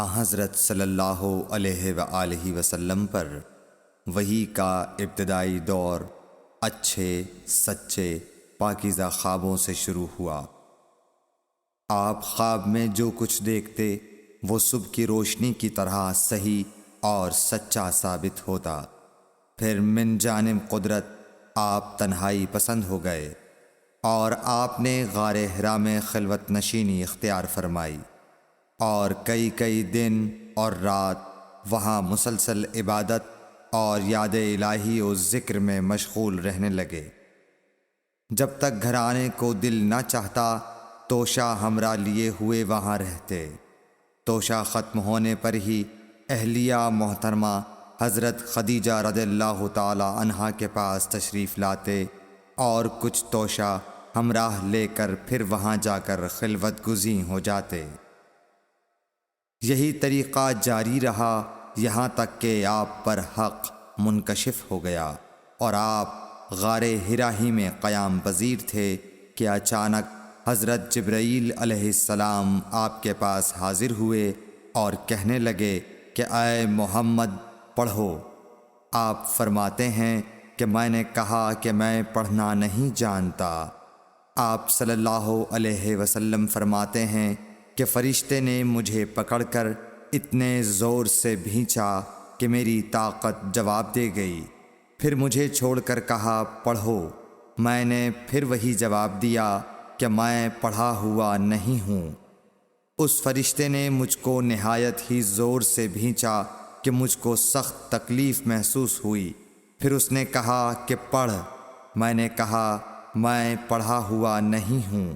حضرت صلی اللہ علیہ وآلہ وسلم پر وحی کا ابتدائی دور اچھے سچے پاکیزہ خوابوں سے شروع ہوا۔ آپ خواب میں جو کچھ دیکھتے وہ صبح کی روشنی کی طرح صحیح اور سچا ثابت ہوتا۔ پھر من جانب قدرت آپ تنہائی پسند ہو گئے اور آپ نے غار حرا میں خلوت نشینی اختیار فرمائی اور کئی دن اور رات وہاں مسلسل عبادت اور یاد الہی و ذکر میں مشغول رہنے لگے۔ جب تک گھر آنے کو دل نہ چاہتا توشہ ہمراہ لیے ہوئے وہاں رہتے۔ توشہ ختم ہونے پر ہی اہلیہ محترمہ حضرت خدیجہ رضی اللہ تعالی عنہا کے پاس تشریف لاتے اور کچھ توشہ ہمراہ لے کر پھر وہاں جا کر خلوت گزین ہو جاتے۔ یہی طریقہ جاری رہا یہاں تک کہ آپ پر حق منکشف ہو گیا اور آپ غار حرا ہی میں قیام پذیر تھے کہ اچانک حضرت جبرائیل علیہ السلام آپ کے پاس حاضر ہوئے اور کہنے لگے کہ اے محمد پڑھو۔ آپ فرماتے ہیں کہ میں نے کہا کہ میں پڑھنا نہیں جانتا۔ آپ صلی اللہ علیہ وسلم فرماتے ہیں کہ فرشتے نے مجھے پکڑ کر اتنے زور سے بھینچا کہ میری طاقت جواب دے گئی۔ پھر مجھے چھوڑ کر کہا پڑھو۔ میں نے پھر وہی جواب دیا کہ میں پڑھا ہوا نہیں ہوں۔ اس فرشتے نے مجھ کو نہایت ہی زور سے بھینچا کہ مجھ کو سخت تکلیف محسوس ہوئی۔ پھر اس نے کہا کہ پڑھ۔ میں نے کہا میں پڑھا ہوا نہیں ہوں۔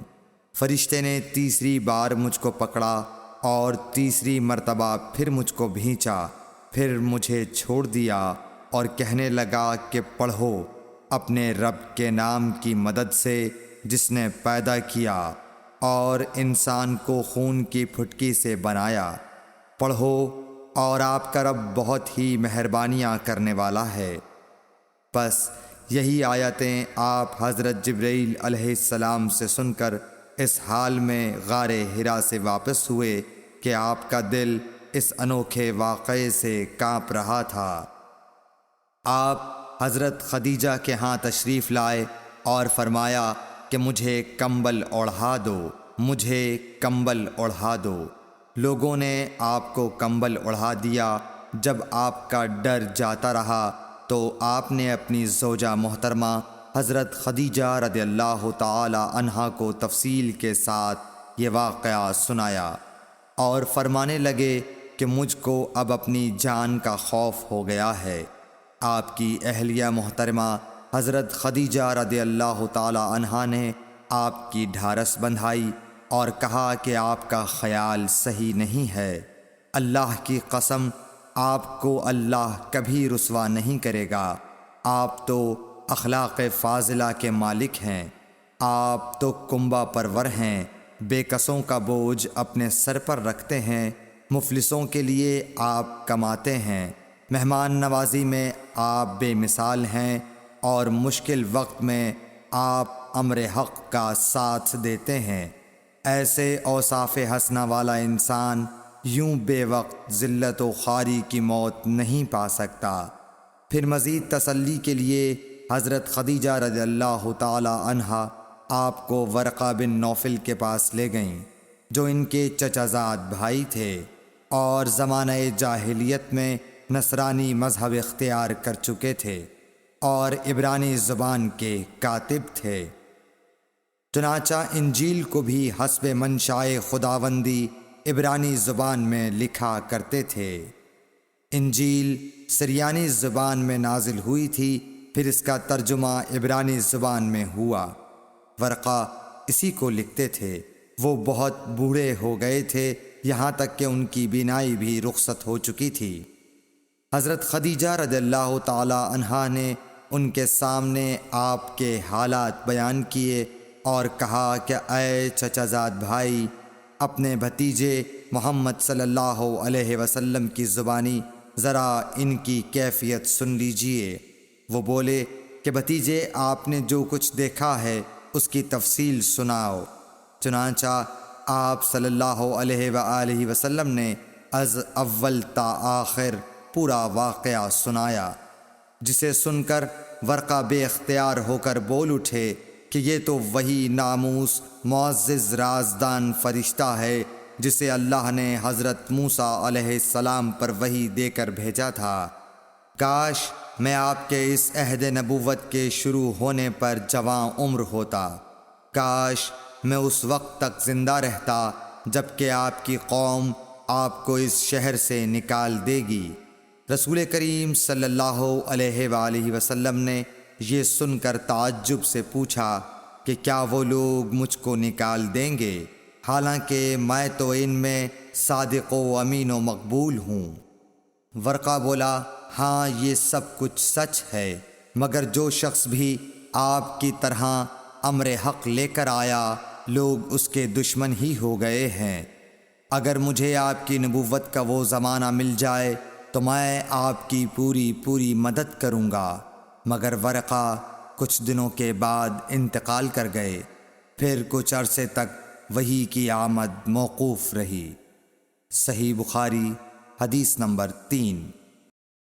فرشتے نے تیسری بار مجھ کو پکڑا اور تیسری مرتبہ پھر مجھ کو بھینچا۔ پھر مجھے چھوڑ دیا اور کہنے لگا کہ پڑھو اپنے رب کے نام کی مدد سے جس نے پیدا کیا اور انسان کو خون کی پھٹکی سے بنایا۔ پڑھو اور آپ کا رب بہت ہی مہربانیاں کرنے والا ہے۔ بس یہی آیتیں آپ حضرت جبرائیل علیہ السلام سے سن کر اس حال میں غار حرا سے واپس ہوئے کہ آپ کا دل اس انوکھے واقعے سے کانپ رہا تھا۔ آپ حضرت خدیجہ کے ہاں تشریف لائے اور فرمایا کہ مجھے کمبل اوڑھا دو، مجھے کمبل اوڑھا دو۔ لوگوں نے آپ کو کمبل اوڑھا دیا۔ جب آپ کا ڈر جاتا رہا تو آپ نے اپنی زوجہ محترمہ حضرت خدیجہ رضی اللہ تعالی عنہا کو تفصیل کے ساتھ یہ واقعہ سنایا اور فرمانے لگے کہ مجھ کو اب اپنی جان کا خوف ہو گیا ہے۔ آپ کی اہلیہ محترمہ حضرت خدیجہ رضی اللہ تعالی عنہا نے آپ کی ڈھارس بندھائی اور کہا کہ آپ کا خیال صحیح نہیں ہے۔ اللہ کی قسم آپ کو اللہ کبھی رسوا نہیں کرے گا۔ آپ تو اخلاق فاضلہ کے مالک ہیں۔ آپ تو کنبہ پرور ہیں، بے کسوں کا بوجھ اپنے سر پر رکھتے ہیں، مفلسوں کے لیے آپ کماتے ہیں، مہمان نوازی میں آپ بے مثال ہیں اور مشکل وقت میں آپ امر حق کا ساتھ دیتے ہیں۔ ایسے اوصاف حسنہ والا انسان یوں بے وقت ذلت و خواری کی موت نہیں پا سکتا۔ پھر مزید تسلی کے لیے حضرت خدیجہ رضی اللہ تعالی عنہا آپ کو ورقہ بن نوفل کے پاس لے گئیں جو ان کے چچا زاد بھائی تھے اور زمانہ جاہلیت میں نصرانی مذہب اختیار کر چکے تھے اور عبرانی زبان کے کاتب تھے۔ چنانچہ انجیل کو بھی حسب منشائے خداوندی عبرانی زبان میں لکھا کرتے تھے۔ انجیل سریانی زبان میں نازل ہوئی تھی، پھر اس کا ترجمہ عبرانی زبان میں ہوا۔ ورقہ اسی کو لکھتے تھے۔ وہ بہت بوڑھے ہو گئے تھے، یہاں تک کہ ان کی بینائی بھی رخصت ہو چکی تھی۔ حضرت خدیجہ رضی اللہ تعالی عنہا نے ان کے سامنے آپ کے حالات بیان کیے اور کہا کہ اے چچا زاد بھائی، اپنے بھتیجے محمد صلی اللہ علیہ وسلم کی زبانی ذرا ان کی کیفیت سن لیجئے۔ وہ بولے کہ بھتیجے آپ نے جو کچھ دیکھا ہے اس کی تفصیل سناؤ۔ چنانچہ آپ صلی اللہ علیہ وآلہ وسلم نے از اول تا آخر پورا واقعہ سنایا، جسے سن کر ورقہ بے اختیار ہو کر بول اٹھے کہ یہ تو وہی ناموس معزز رازدان فرشتہ ہے جسے اللہ نے حضرت موسیٰ علیہ السلام پر وحی دے کر بھیجا تھا۔ کاش میں آپ کے اس عہد نبوت کے شروع ہونے پر جواں عمر ہوتا، کاش میں اس وقت تک زندہ رہتا جب کہ آپ کی قوم آپ کو اس شہر سے نکال دے گی۔ رسول کریم صلی اللہ علیہ وآلہ وسلم نے یہ سن کر تعجب سے پوچھا کہ کیا وہ لوگ مجھ کو نکال دیں گے، حالانکہ میں تو ان میں صادق و امین و مقبول ہوں؟ ورقہ بولا، ہاں یہ سب کچھ سچ ہے، مگر جو شخص بھی آپ کی طرح امر حق لے کر آیا لوگ اس کے دشمن ہی ہو گئے ہیں۔ اگر مجھے آپ کی نبوت کا وہ زمانہ مل جائے تو میں آپ کی پوری مدد کروں گا، مگر ورقہ کچھ دنوں کے بعد انتقال کر گئے، پھر کچھ عرصے تک وحی کی آمد موقوف رہی۔ صحیح بخاری حدیث نمبر 3۔